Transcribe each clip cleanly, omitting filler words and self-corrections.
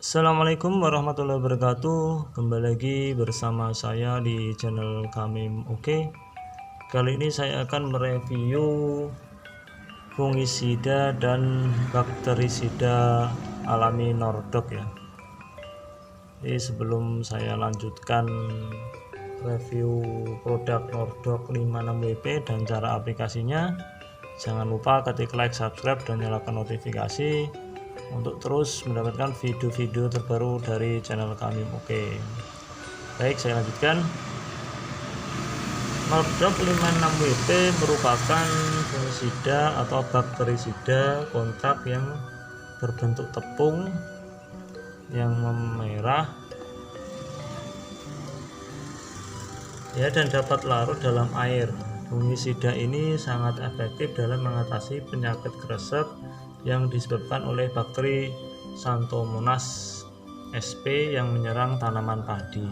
Assalamualaikum warahmatullahi wabarakatuh. Kembali lagi bersama saya di channel kami. Oke, kali ini saya akan mereview fungisida dan bakterisida alami Nordok ya. Jadi sebelum saya lanjutkan review produk Nordok 56WP dan cara aplikasinya, jangan lupa ketik like, subscribe, dan nyalakan notifikasi untuk terus mendapatkan video-video terbaru dari channel kami. Oke, baik, saya lanjutkan. Nordok 56WP merupakan fungisida atau bakterisida kontrak yang berbentuk tepung yang memerah ya, dan dapat larut dalam air. Fungisida ini sangat efektif dalam mengatasi penyakit kresek yang disebabkan oleh bakteri Xanthomonas sp yang menyerang tanaman padi.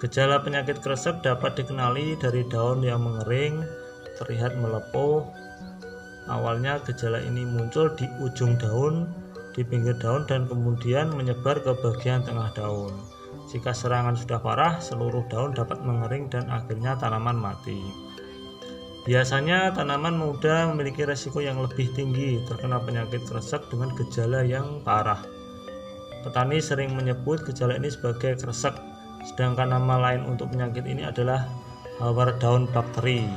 Gejala penyakit kresek dapat dikenali dari daun yang mengering, terlihat melepuh. Awalnya gejala ini muncul di ujung daun, di pinggir daun, dan kemudian menyebar ke bagian tengah daun. Jika serangan sudah parah, seluruh daun dapat mengering dan akhirnya tanaman mati. Biasanya tanaman muda memiliki resiko yang lebih tinggi terkena penyakit kresek dengan gejala yang parah. Petani sering menyebut gejala ini sebagai kresek, sedangkan nama lain untuk penyakit ini adalah hawar daun bakteri.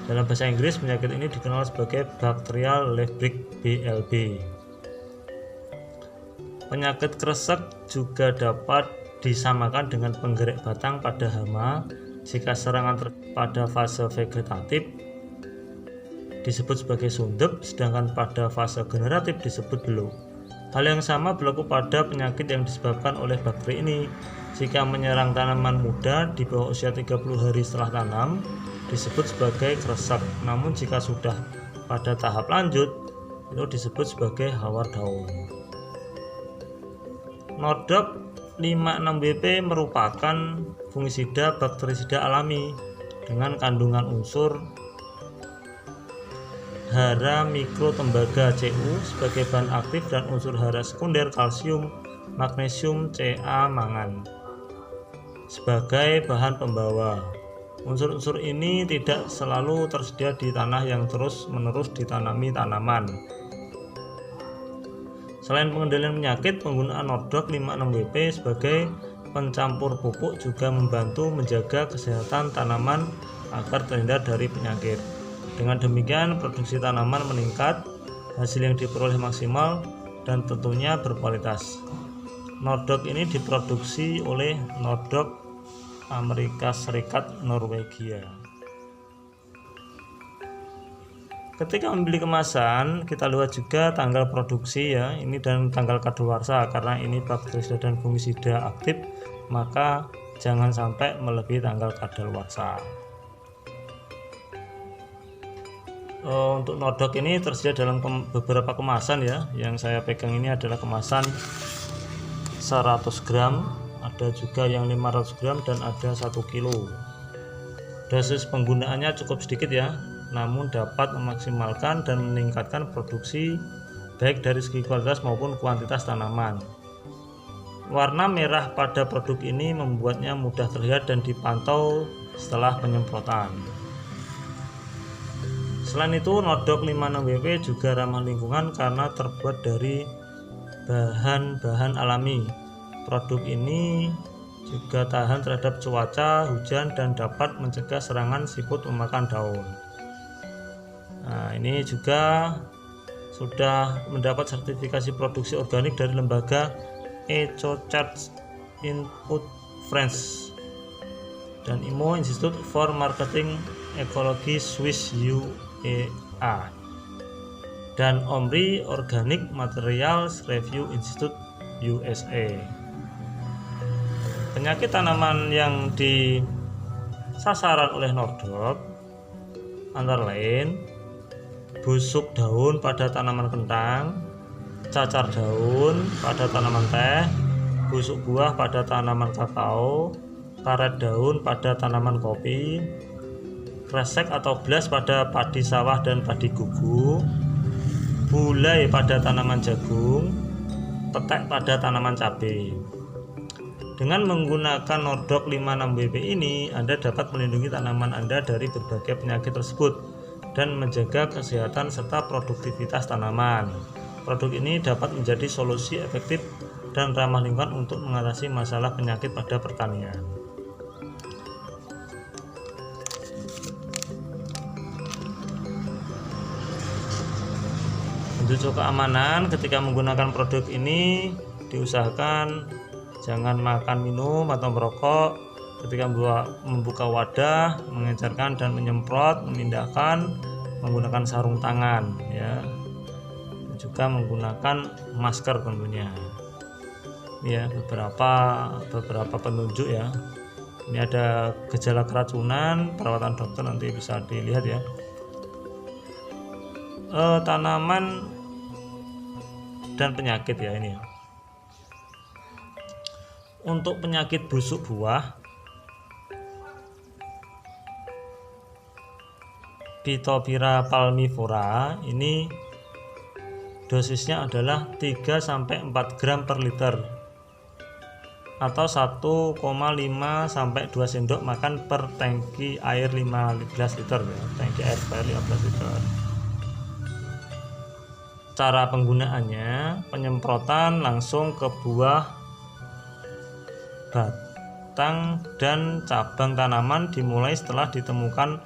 Dalam bahasa Inggris, penyakit ini dikenal sebagai Bacterial Leaf Blight (BLB). Penyakit kresek juga dapat disamakan dengan penggerek batang pada hama. Jika serangan pada fase vegetatif disebut sebagai sundep, sedangkan pada fase generatif disebut beluk. Hal yang sama berlaku pada penyakit yang disebabkan oleh bakteri ini. Jika menyerang tanaman muda di bawah usia 30 hari setelah tanam, disebut sebagai kresek. Namun jika sudah pada tahap lanjut, itu disebut sebagai hawar daun. Nordok 56WP merupakan fungisida bakterisida alami dengan kandungan unsur hara mikro tembaga Cu sebagai bahan aktif dan unsur hara sekunder kalsium, magnesium, Ca, mangan sebagai bahan pembawa. Unsur-unsur ini tidak selalu tersedia di tanah yang terus-menerus ditanami tanaman. Selain pengendalian penyakit, penggunaan Nordok 56WP sebagai pencampur pupuk juga membantu menjaga kesehatan tanaman agar terhindar dari penyakit. Dengan demikian, produksi tanaman meningkat, hasil yang diperoleh maksimal, dan tentunya berkualitas. Nordok ini diproduksi oleh Nordok Amerika Serikat Norwegia. Ketika membeli kemasan, kita lihat juga tanggal produksi ya, ini dan tanggal kadaluarsa. Karena ini bakterisida dan fungisida aktif, maka jangan sampai melebihi tanggal kadaluarsa. Untuk Nordok ini tersedia dalam beberapa kemasan ya. Yang saya pegang ini adalah kemasan 100 gram, ada juga yang 500 gram dan ada 1 kilo. Dosis penggunaannya cukup sedikit ya, namun dapat memaksimalkan dan meningkatkan produksi baik dari segi kualitas maupun kuantitas tanaman. Warna merah pada produk ini membuatnya mudah terlihat dan dipantau setelah penyemprotan. Selain itu, Nordok 56WP juga ramah lingkungan karena terbuat dari bahan-bahan alami. Produk ini juga tahan terhadap cuaca, hujan, dan dapat mencegah serangan siput memakan daun. Nah, ini juga sudah mendapat sertifikasi produksi organik dari lembaga EcoCert Input France dan IMO Institute for Marketing Ecology Swiss UEA dan OMRI Organic Materials Review Institute USA. Penyakit tanaman yang disasaran oleh Nordok antara lain busuk daun pada tanaman kentang, cacar daun pada tanaman teh, busuk buah pada tanaman kakao, karet daun pada tanaman kopi, kresek atau blas pada padi sawah dan padi gugu, bulai pada tanaman jagung, petek pada tanaman cabai. Dengan menggunakan Nordok 56WP ini, Anda dapat melindungi tanaman Anda dari berbagai penyakit tersebut dan menjaga kesehatan serta produktivitas tanaman. Produk ini dapat menjadi solusi efektif dan ramah lingkungan untuk mengatasi masalah penyakit pada pertanian. Untuk keamanan, ketika menggunakan produk ini diusahakan jangan makan, minum, atau merokok ketika membuka wadah, mengecerkan dan menyemprot, memindahkan menggunakan sarung tangan ya. Dan juga menggunakan masker tentunya. Ya, beberapa penunjuk ya. Ini ada gejala keracunan, perawatan dokter nanti bisa dilihat ya. Tanaman dan penyakit ya ini. Untuk penyakit busuk buah, Phytophthora palmivora ini dosisnya adalah 3-4 gram per liter atau 1,5-2 sendok makan per tangki air 15 liter ya, tangki air 15 liter. Cara penggunaannya, penyemprotan langsung ke buah, batang dan cabang tanaman dimulai setelah ditemukan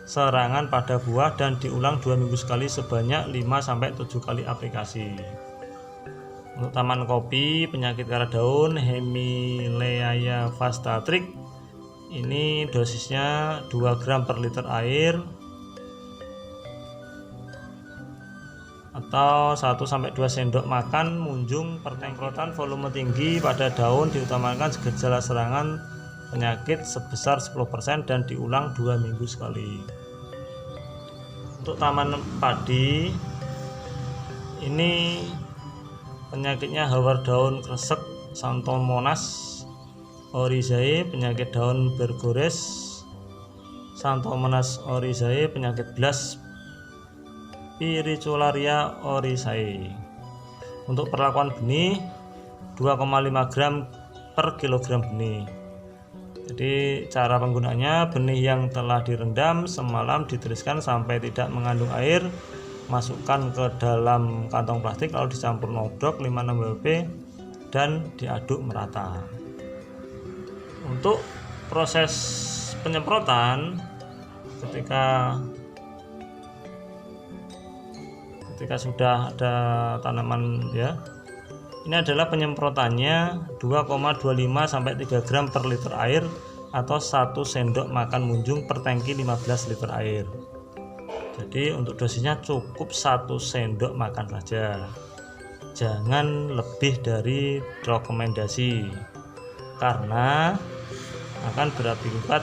serangan pada buah dan diulang 2 minggu sekali sebanyak 5-7 kali aplikasi. Untuk tanaman kopi, penyakit karah daun Hemileia vastatrix ini dosisnya 2 gram per liter air atau 1-2 sendok makan munjung per penyemprotan volume tinggi pada daun diutamakan gejala serangan penyakit sebesar 10% dan diulang 2 minggu sekali. Untuk tanaman padi ini penyakitnya hawar daun kresek Xanthomonas oryzae, penyakit daun bergores Xanthomonas oryzae, penyakit blas Pyrrhicularia oryzae. Untuk perlakuan benih 2,5 gram per kilogram benih. Jadi cara penggunaannya, benih yang telah direndam semalam ditiriskan sampai tidak mengandung air, masukkan ke dalam kantong plastik lalu dicampur Nordok 56WP dan diaduk merata. Untuk proses penyemprotan ketika sudah ada tanaman ya, ini adalah penyemprotannya 2,25-3 gram per liter air atau 1 sendok makan munjung per tangki 15 liter air. Jadi untuk dosisnya cukup 1 sendok makan saja, jangan lebih dari rekomendasi karena akan berakibat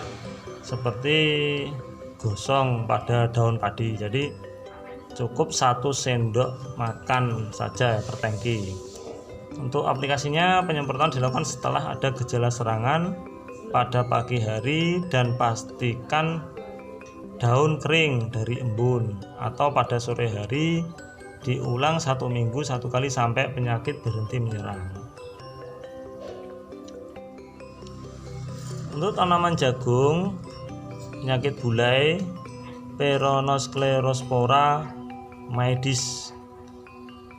seperti gosong pada daun padi. Jadi cukup 1 sendok makan saja per tangki. Untuk aplikasinya, penyemprotan dilakukan setelah ada gejala serangan pada pagi hari dan pastikan daun kering dari embun, atau pada sore hari diulang 1 minggu 1 kali sampai penyakit berhenti menyerang. Untuk tanaman jagung, penyakit bulai Peronosklerospora maedis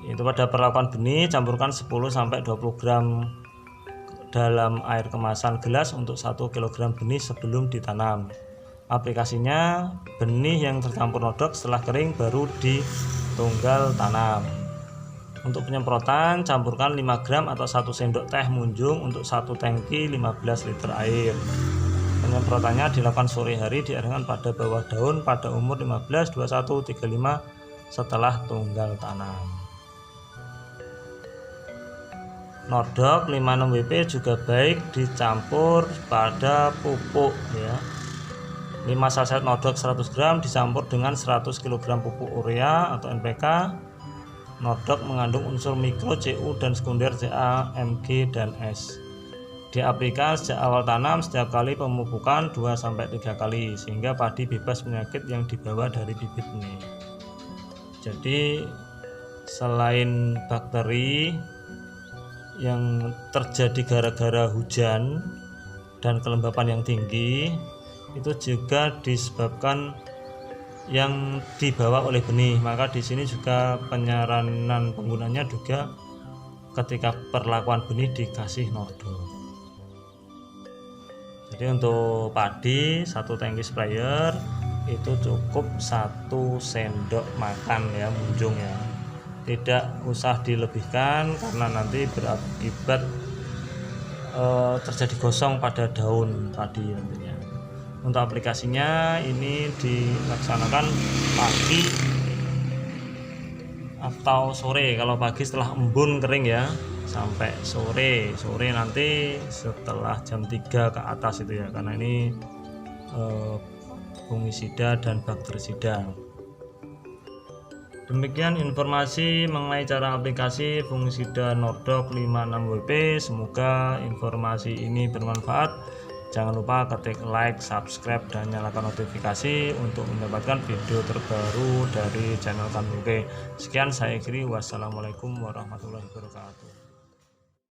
itu pada perlakuan benih campurkan 10-20 gram dalam air kemasan gelas untuk 1 kg benih sebelum ditanam. Aplikasinya, benih yang tercampur Nordok setelah kering baru ditunggal tanam. Untuk penyemprotan, campurkan 5 gram atau 1 sendok teh munjung untuk 1 tangki 15 liter air. Penyemprotannya dilakukan sore hari, diarahkan pada bawah daun pada umur 15, 21, 35 setelah tunggal tanam. Nordok 56WP juga baik dicampur pada pupuk ya. 5 saset Nordok 100 gram dicampur dengan 100 kg pupuk urea atau NPK. Nordok mengandung unsur mikro, Cu dan sekunder Ca, Mg dan S. Diaplikasikan sejak awal tanam setiap kali pemupukan 2-3 kali sehingga padi bebas penyakit yang dibawa dari bibit benih. Jadi selain bakteri yang terjadi gara-gara hujan dan kelembapan yang tinggi itu juga disebabkan yang dibawa oleh benih. Maka di sini juga penyaranan penggunanya juga ketika perlakuan benih dikasih Nordo. Jadi untuk padi 1 tangki sprayer itu cukup 1 sendok makan ya munjung ya, tidak usah dilebihkan karena nanti berakibat terjadi gosong pada daun padi nantinya. Untuk aplikasinya ini dilaksanakan pagi atau sore. Kalau pagi setelah embun kering ya, sampai sore nanti setelah jam 3 ke atas itu ya, karena ini fungisida dan bakterisida. Demikian informasi mengenai cara aplikasi fungisida Nordoc 56WP. Semoga informasi ini bermanfaat. Jangan lupa ketik like, subscribe, dan nyalakan notifikasi untuk mendapatkan video terbaru dari channel kami. Oke, sekian saya akhiri. Wassalamualaikum warahmatullahi wabarakatuh.